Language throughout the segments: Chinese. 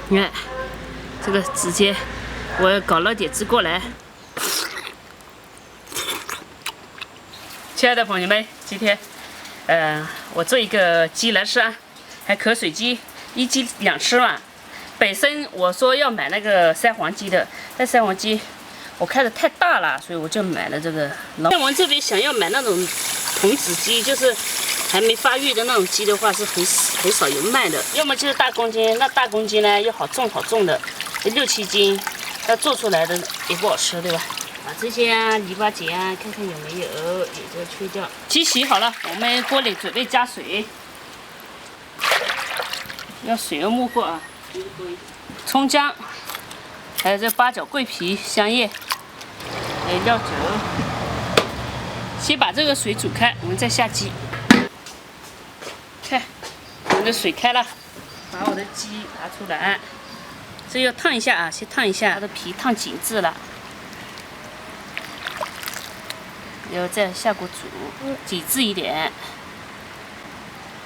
你看，这个直接我搞了点汁过来。亲爱的朋友们，今天我做一个鸡来吃啊，还可水鸡，1鸡2吃嘛。本身我说要买那个三黄鸡的，但三黄鸡我看着太大了，所以我就买了这个。在我们这边想要买那种童子鸡，就是还没发育的那种鸡的话，是很少有卖的。要么就是大公斤，那大公斤呢又好重的，6、7斤，那做出来的也不好吃，对吧？把这些篱笆节看看有没有，也就去掉。鸡洗好了，我们锅里准备加水，要水要没过啊。葱姜，还有这八角、桂皮、香叶，还有料酒。先把这个水煮开，我们再下鸡。看，我们的水开了，把我的鸡拿出来，这要烫一下啊，先烫一下，它的皮烫紧致了。然后再下锅煮，紧致一点。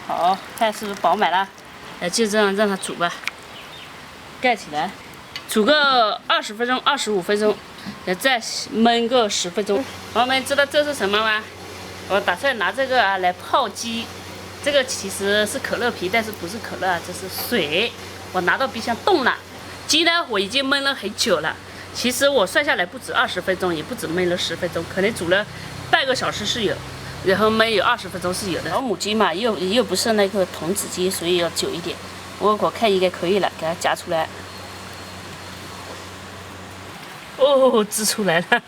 好，看是不是饱满了？就这样让它煮吧。盖起来，煮个20分钟、25分钟，再焖个10分钟。朋友们知道这是什么吗？我打算拿这个来泡鸡。这个其实是可乐皮，但是不是可乐，这是水。我拿到冰箱冻了。鸡呢，我已经焖了很久了。其实我算下来不止20分钟，也不止焖了10分钟，可能煮了半个小时是有，然后焖有20分钟是有的。老母鸡嘛，又不是那个童子鸡，所以要久一点。我看应该可以了，给它夹出来。哦，汁出来了，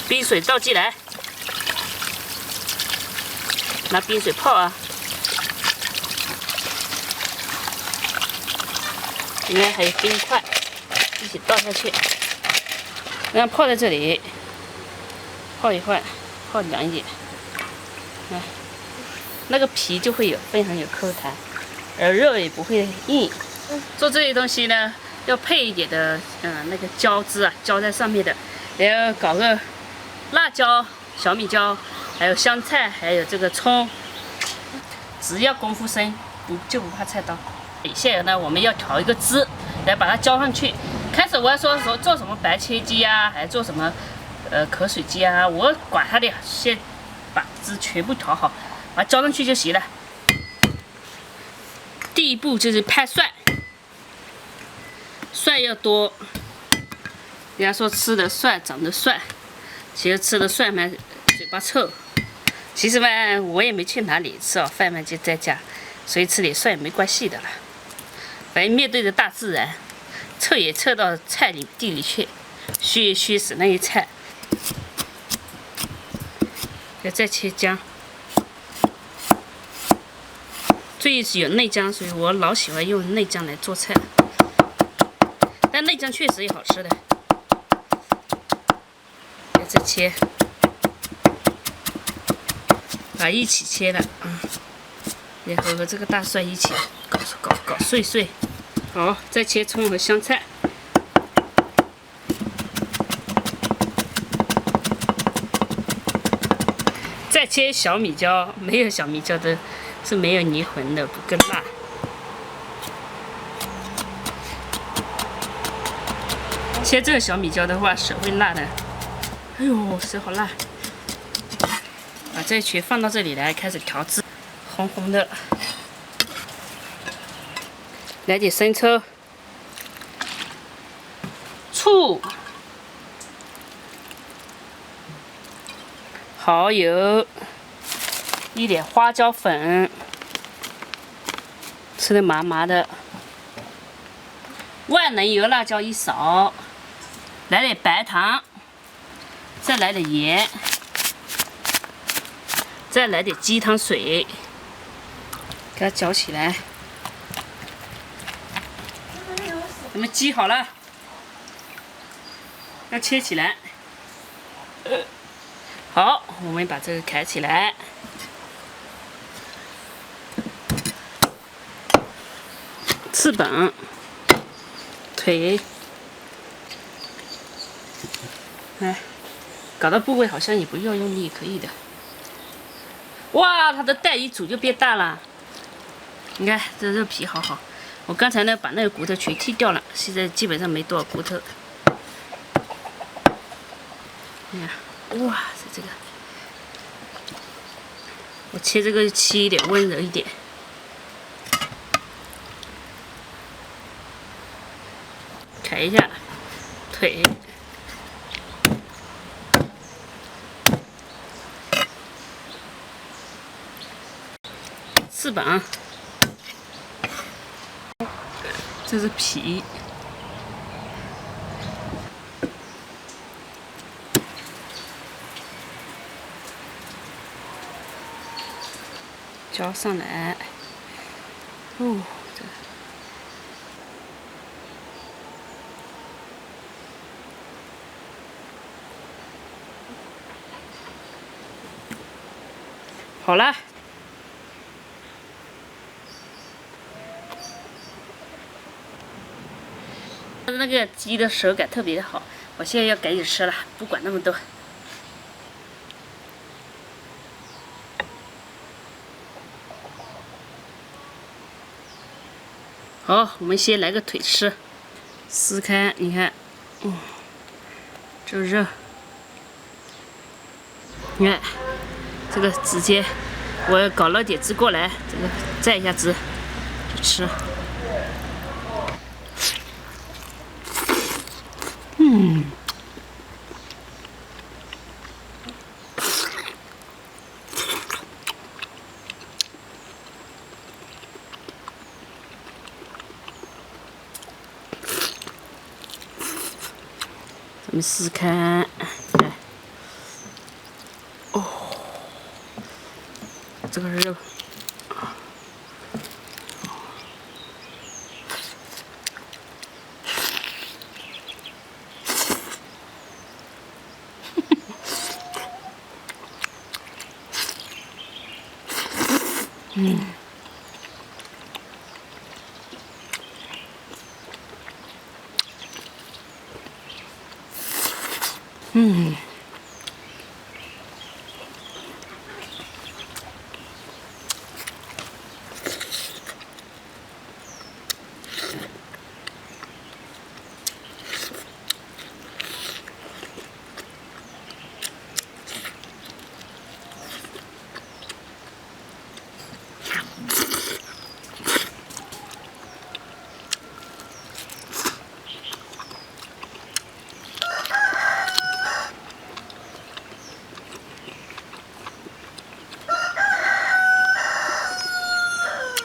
冰水倒进来，拿冰水泡啊。里面还有冰块，一起倒下去，然后泡在这里，泡一会儿，泡凉一点。那个皮就会非常有口弹。肉也不会硬。做这些东西呢，要配一点的那个椒汁啊，浇在上面的，然后搞个辣椒、小米椒，还有香菜，还有这个葱。只要功夫深，就不怕菜刀。现在呢，我们要调一个汁，来把它浇上去。开始我还说做什么白切鸡啊，还做什么可水鸡啊，我管它的，先把汁全部调好，把它浇上去就行了。第一步就是拍蒜，蒜要多。人家说吃的蒜长得蒜，其实吃的蒜嘛嘴巴臭。其实嘛，我也没去哪里吃好饭嘛，就在家，所以吃点蒜也没关系的了。反正面对着大自然，臭也臭到菜地里去，虚也虚死那些菜。再切姜。最近是有内姜，所以我老喜欢用内姜来做菜。但内姜确实也好吃的。再切，把一起切了，然后和这个大蒜一起搞碎碎。好，再切葱和香菜。再切小米椒，没有小米椒的。是没有泥魂的，不够辣。切这个小米椒的话，手会辣的。哎呦，手好辣！把这全放到这里来，开始调汁，红红的。来点生抽、醋、蚝油。一点花椒粉，吃的麻麻的。万能油辣椒1勺，来点白糖，再来点盐，再来点鸡汤水，给它搅起来。咱们鸡好了，要切起来。好，我们把这个开起来。翅膀、腿，搞到部位好像也不要用力，可以的。哇，它的蛋一煮就变大了。你看这肉皮好好，我刚才呢把那个骨头全剔掉了，现在基本上没多少骨头。你看，哇塞，这个我切这个切一点温柔一点。看一下腿。 翅膀，这是皮，浇上来。哦，这好了。 那个鸡的手感特别的好，我现在要赶紧吃了，不管那么多。好，我们先来个腿吃，撕开，你看，这肉，你看，这个直接我搞了点汁过来，这个蘸一下汁就吃。 咱们撕开，来，哦，这个肉，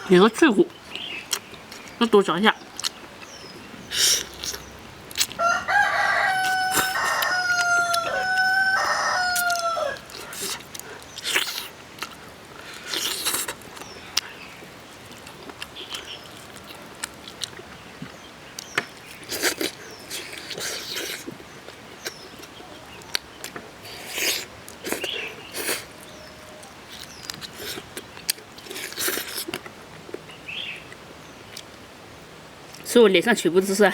有个脆骨，要多嚼一下。所以我脸上全部都是，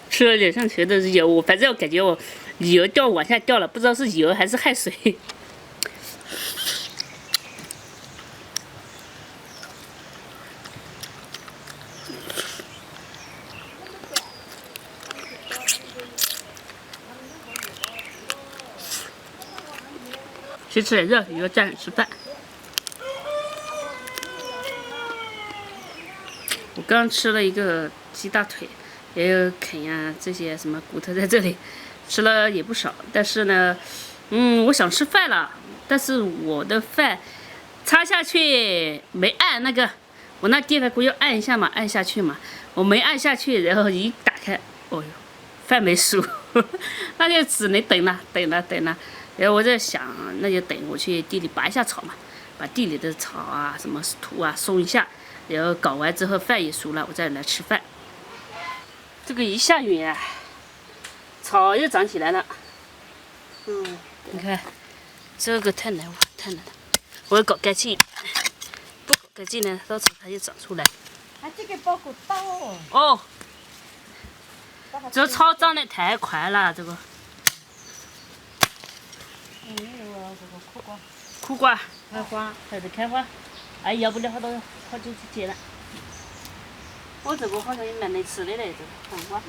吃了脸上全都是油，我反正我感觉我油掉往下掉了，不知道是油还是汗水。先吃点肉，以后站着吃饭。 我刚吃了一个鸡大腿，也有啃呀，这些什么骨头在这里，吃了也不少。但是呢，我想吃饭了，但是我的饭插下去没按那个，我那电饭锅要按一下嘛，按下去嘛，我没按下去，然后一打开，哦哟，饭没熟，那就只能等了。然后我在想，那就等我去地里拔一下草嘛，把地里的草啊、什么土啊松一下。 然后搞完之后，饭也熟了，我再来吃饭。这个一下雨啊，草又长起来了。你看，这个太难了，我要搞干净，不搞干净呢，到时候它就长出来。这个包裹大哦。哦，这草长得太快了，这个。没有啊，这个苦瓜。苦瓜。开花。还得开花。哎，要不了好久去接了。我这个好像也蛮能吃的嘞，这个黄瓜。